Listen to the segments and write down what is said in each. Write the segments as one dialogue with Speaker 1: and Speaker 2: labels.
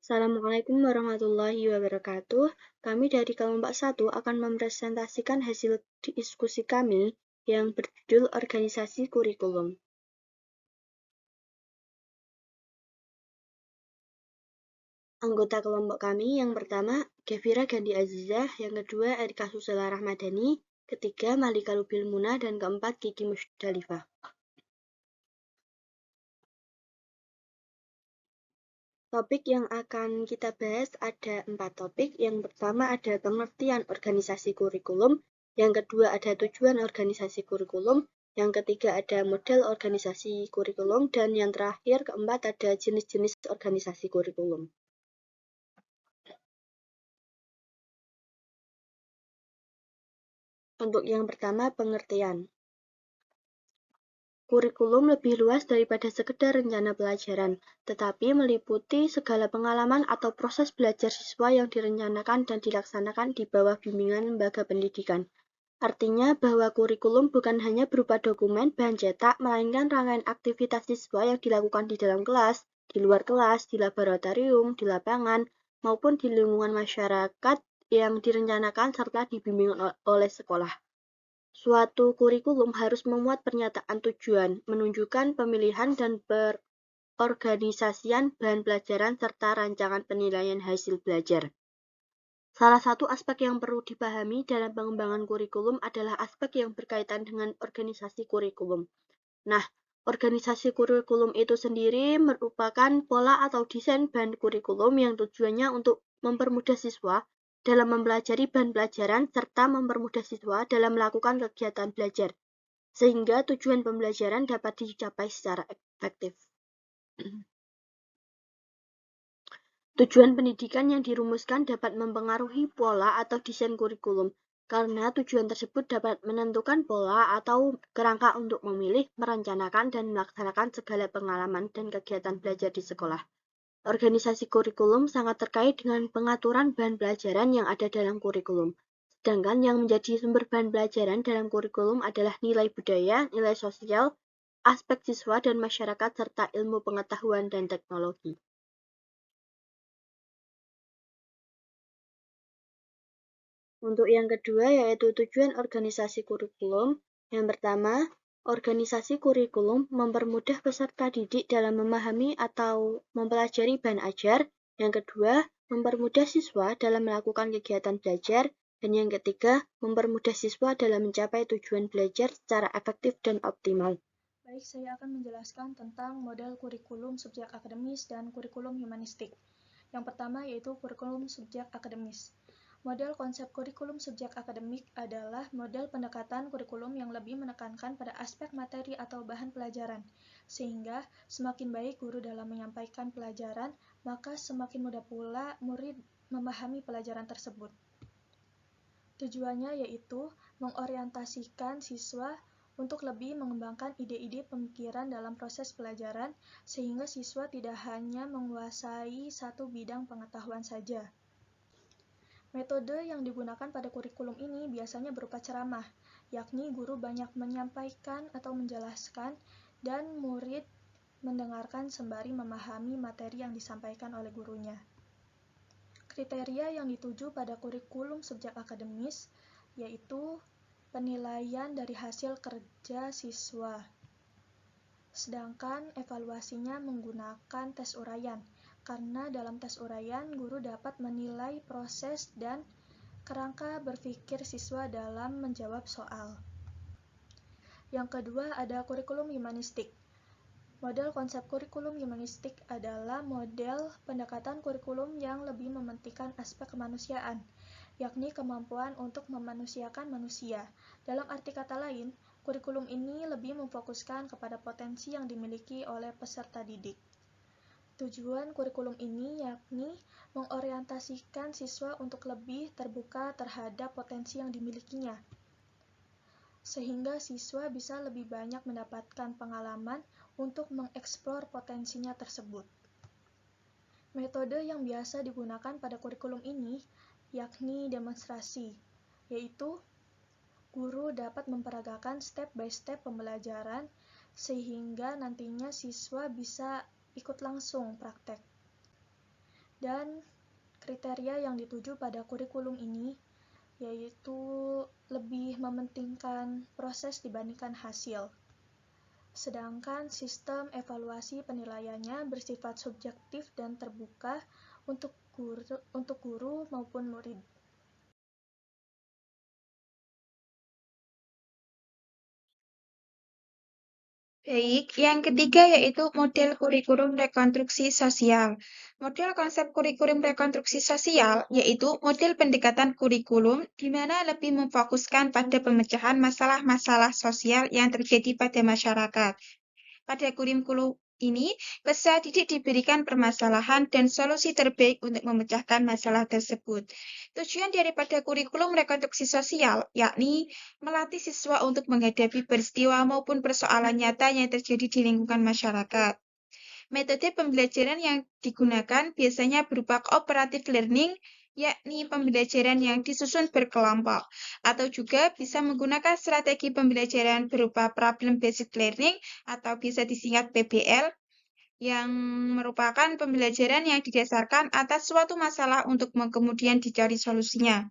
Speaker 1: Assalamualaikum warahmatullahi wabarakatuh. Kami dari kelompok 1 akan mempresentasikan hasil diskusi kami yang berjudul Organisasi Kurikulum. Anggota kelompok kami yang pertama, Gevira Gandhi Azizah, yang kedua, Erika Susela Rahmadani, ketiga, Malika Lubil Muna, dan keempat, Kiki Musdalifah. Topik yang akan kita bahas ada 4 topik. Yang pertama ada pengertian organisasi kurikulum, yang kedua ada tujuan organisasi kurikulum, yang ketiga ada model organisasi kurikulum, dan yang terakhir keempat ada jenis-jenis organisasi kurikulum. Untuk yang pertama, pengertian. Kurikulum lebih luas daripada sekedar rencana pelajaran, tetapi meliputi segala pengalaman atau proses belajar siswa yang direncanakan dan dilaksanakan di bawah bimbingan lembaga pendidikan. Artinya bahwa kurikulum bukan hanya berupa dokumen, bahan cetak, melainkan rangkaian aktivitas siswa yang dilakukan di dalam kelas, di luar kelas, di laboratorium, di lapangan, maupun di lingkungan masyarakat yang direncanakan serta dibimbing oleh sekolah. Suatu kurikulum harus memuat pernyataan tujuan, menunjukkan pemilihan dan perorganisasian bahan pelajaran serta rancangan penilaian hasil belajar. Salah satu aspek yang perlu dipahami dalam pengembangan kurikulum adalah aspek yang berkaitan dengan organisasi kurikulum. Nah, organisasi kurikulum itu sendiri merupakan pola atau desain bahan kurikulum yang tujuannya untuk mempermudah siswa dalam mempelajari bahan pelajaran serta mempermudah siswa dalam melakukan kegiatan belajar, sehingga tujuan pembelajaran dapat dicapai secara efektif. Tujuan pendidikan yang dirumuskan dapat mempengaruhi pola atau desain kurikulum, karena tujuan tersebut dapat menentukan pola atau kerangka untuk memilih, merencanakan, dan melaksanakan segala pengalaman dan kegiatan belajar di sekolah. Organisasi kurikulum sangat terkait dengan pengaturan bahan pelajaran yang ada dalam kurikulum. Sedangkan yang menjadi sumber bahan pelajaran dalam kurikulum adalah nilai budaya, nilai sosial, aspek siswa dan masyarakat, serta ilmu pengetahuan dan teknologi. Untuk yang kedua yaitu tujuan organisasi kurikulum. Yang pertama, organisasi kurikulum mempermudah peserta didik dalam memahami atau mempelajari bahan ajar. Yang kedua, mempermudah siswa dalam melakukan kegiatan belajar. Dan yang ketiga, mempermudah siswa dalam mencapai tujuan belajar secara efektif dan optimal.
Speaker 2: Baik, saya akan menjelaskan tentang model kurikulum subjek akademis dan kurikulum humanistik. Yang pertama yaitu kurikulum subjek akademis. Model konsep kurikulum subjek akademik adalah model pendekatan kurikulum yang lebih menekankan pada aspek materi atau bahan pelajaran, sehingga semakin baik guru dalam menyampaikan pelajaran, maka semakin mudah pula murid memahami pelajaran tersebut. Tujuannya yaitu mengorientasikan siswa untuk lebih mengembangkan ide-ide pemikiran dalam proses pelajaran, sehingga siswa tidak hanya menguasai satu bidang pengetahuan saja. Metode yang digunakan pada kurikulum ini biasanya berupa ceramah, yakni guru banyak menyampaikan atau menjelaskan, dan murid mendengarkan sembari memahami materi yang disampaikan oleh gurunya. Kriteria yang dituju pada kurikulum subjek akademis yaitu penilaian dari hasil kerja siswa. Sedangkan evaluasinya menggunakan tes uraian, karena dalam tes uraian guru dapat menilai proses dan kerangka berpikir siswa dalam menjawab soal. Yang kedua ada kurikulum humanistik. Model konsep kurikulum humanistik adalah model pendekatan kurikulum yang lebih mementingkan aspek kemanusiaan, yakni kemampuan untuk memanusiakan manusia. Dalam arti kata lain, kurikulum ini lebih memfokuskan kepada potensi yang dimiliki oleh peserta didik. Tujuan kurikulum ini yakni mengorientasikan siswa untuk lebih terbuka terhadap potensi yang dimilikinya, sehingga siswa bisa lebih banyak mendapatkan pengalaman untuk mengeksplor potensinya tersebut. Metode yang biasa digunakan pada kurikulum ini yakni demonstrasi, yaitu guru dapat memperagakan step by step pembelajaran sehingga nantinya siswa bisa ikut langsung praktek. Dan kriteria yang dituju pada kurikulum ini yaitu lebih mementingkan proses dibandingkan hasil. Sedangkan sistem evaluasi penilaiannya bersifat subjektif dan terbuka untuk guru maupun murid.
Speaker 3: Baik, yang ketiga yaitu model kurikulum rekonstruksi sosial. Model konsep kurikulum rekonstruksi sosial yaitu model pendekatan kurikulum di mana lebih memfokuskan pada pemecahan masalah-masalah sosial yang terjadi pada masyarakat. Pada kurikulum ini, peserta didik diberikan permasalahan dan solusi terbaik untuk memecahkan masalah tersebut. Tujuan daripada kurikulum rekonstruksi sosial yakni melatih siswa untuk menghadapi peristiwa maupun persoalan nyata yang terjadi di lingkungan masyarakat. Metode pembelajaran yang digunakan biasanya berupa cooperative learning, yakni pembelajaran yang disusun berkelompok, atau juga bisa menggunakan strategi pembelajaran berupa problem-based learning atau bisa disingkat PBL, yang merupakan pembelajaran yang didasarkan atas suatu masalah untuk kemudian dicari solusinya.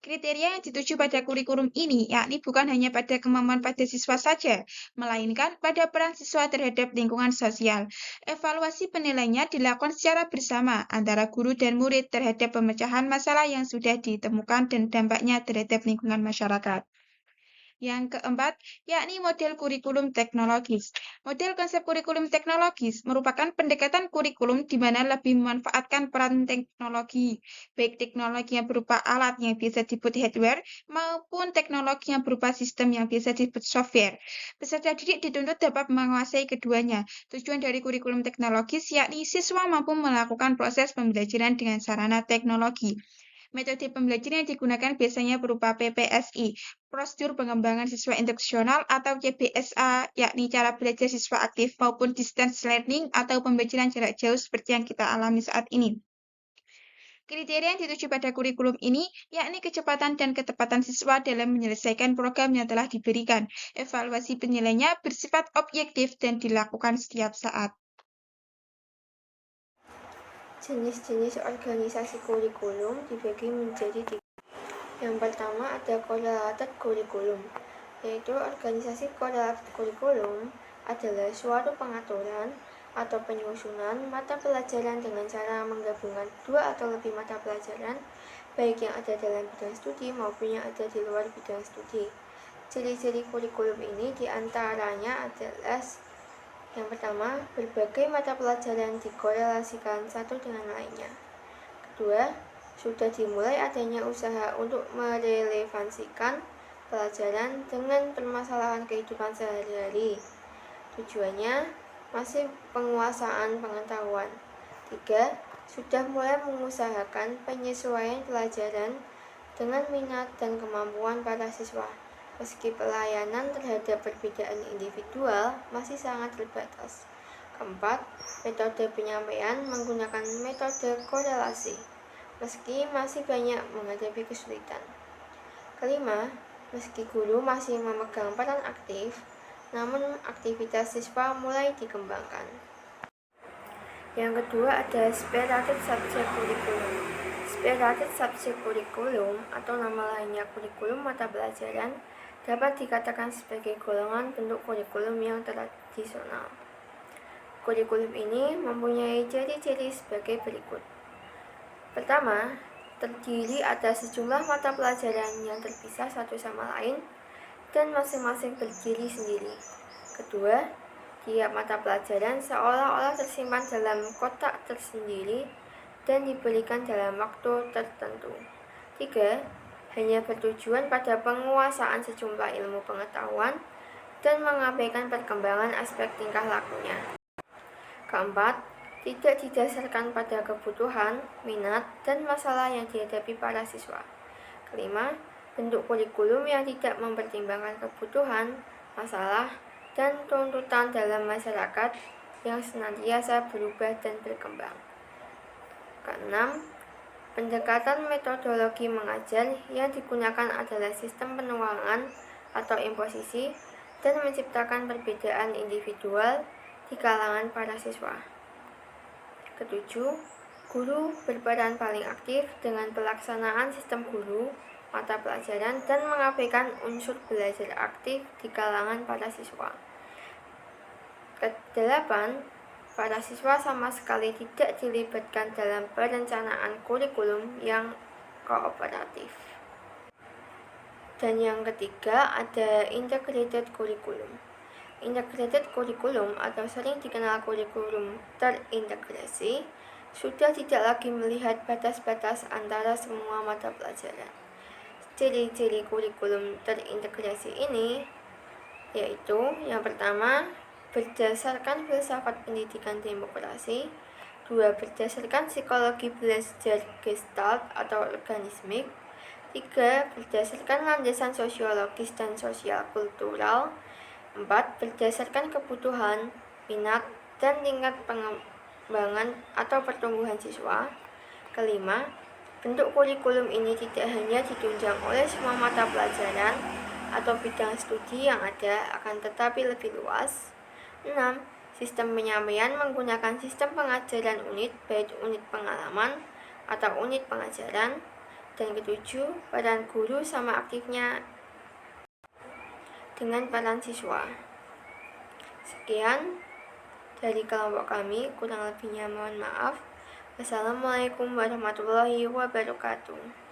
Speaker 3: Kriteria yang dituju pada kurikulum ini yakni bukan hanya pada kemampuan pada siswa saja, melainkan pada peran siswa terhadap lingkungan sosial. Evaluasi penilaiannya dilakukan secara bersama antara guru dan murid terhadap pemecahan masalah yang sudah ditemukan dan dampaknya terhadap lingkungan masyarakat. Yang keempat, yakni model kurikulum teknologis. Model konsep kurikulum teknologis merupakan pendekatan kurikulum di mana lebih memanfaatkan peran teknologi, baik teknologi yang berupa alat yang biasa disebut hardware maupun teknologi yang berupa sistem yang biasa disebut software. Peserta didik dituntut dapat menguasai keduanya. Tujuan dari kurikulum teknologis yakni siswa mampu melakukan proses pembelajaran dengan sarana teknologi. Metode pembelajaran yang digunakan biasanya berupa PPSI, prosedur pengembangan siswa instruksional atau CBSA, yakni cara belajar siswa aktif maupun distance learning atau pembelajaran jarak jauh seperti yang kita alami saat ini. Kriteria yang dituju pada kurikulum ini yakni kecepatan dan ketepatan siswa dalam menyelesaikan program yang telah diberikan. Evaluasi penilaiannya bersifat objektif dan dilakukan setiap saat.
Speaker 1: Jenis-jenis organisasi kurikulum dibagi menjadi tiga. Yang pertama ada correlated kurikulum, yaitu organisasi correlated kurikulum adalah suatu pengaturan atau penyusunan mata pelajaran dengan cara menggabungkan dua atau lebih mata pelajaran, baik yang ada dalam bidang studi maupun yang ada di luar bidang studi. Ciri-ciri kurikulum ini diantaranya adalah yang pertama, berbagai mata pelajaran dikorelasikan satu dengan lainnya. Kedua, sudah dimulai adanya usaha untuk merelevansikan pelajaran dengan permasalahan kehidupan sehari-hari. Tujuannya masih penguasaan pengetahuan. Tiga, sudah mulai mengusahakan penyesuaian pelajaran dengan minat dan kemampuan para siswa. Meski pelayanan terhadap perbedaan individual masih sangat terbatas. Keempat, metode penyampaian menggunakan metode korelasi, meski masih banyak menghadapi kesulitan. Kelima, meski guru masih memegang peran aktif, namun aktivitas siswa mulai dikembangkan. Yang kedua ada separated subject curriculum. Separated subject curriculum atau nama lainnya kurikulum mata pelajaran dapat dikatakan sebagai golongan bentuk kurikulum yang tradisional. Kurikulum ini mempunyai ciri-ciri sebagai berikut. Pertama, terdiri atas sejumlah mata pelajaran yang terpisah satu sama lain dan masing-masing berdiri sendiri. Kedua, tiap mata pelajaran seolah-olah tersimpan dalam kotak tersendiri dan diberikan dalam waktu tertentu. Tiga, hanya bertujuan pada penguasaan sejumlah ilmu pengetahuan dan mengabaikan perkembangan aspek tingkah lakunya. Keempat, tidak didasarkan pada kebutuhan, minat, dan masalah yang dihadapi para siswa. Kelima, bentuk kurikulum yang tidak mempertimbangkan kebutuhan, masalah, dan tuntutan dalam masyarakat yang senantiasa berubah dan berkembang. Keenam, pendekatan metodologi mengajar yang digunakan adalah sistem penuangan atau imposisi dan menciptakan perbedaan individual di kalangan para siswa. Ketujuh,
Speaker 4: Guru berperan paling aktif dengan pelaksanaan sistem guru, mata pelajaran, dan mengabaikan unsur belajar aktif di kalangan para siswa. Kedelapan, para siswa sama sekali tidak dilibatkan dalam perencanaan kurikulum yang kooperatif. Dan yang ketiga, ada integrated curriculum. Integrated curriculum atau sering dikenal kurikulum terintegrasi sudah tidak lagi melihat batas-batas antara semua mata pelajaran. Ciri-ciri kurikulum terintegrasi ini yaitu yang pertama, berdasarkan filsafat pendidikan demokrasi, 2. Berdasarkan psikologi belajar gestalt atau organismik, 3. Berdasarkan landasan sosiologis dan sosial kultural, 4. Berdasarkan kebutuhan, minat, dan tingkat pengembangan atau pertumbuhan siswa. Kelima, bentuk kurikulum ini tidak hanya ditunjang oleh semua mata pelajaran atau bidang studi yang ada, akan tetapi lebih luas. 6. Sistem penyampaian menggunakan sistem pengajaran unit, baik unit pengalaman atau unit pengajaran. Dan ketujuh, peran guru sama aktifnya dengan peran siswa. Sekian dari kelompok kami, kurang lebihnya mohon maaf. Wassalamualaikum warahmatullahi wabarakatuh.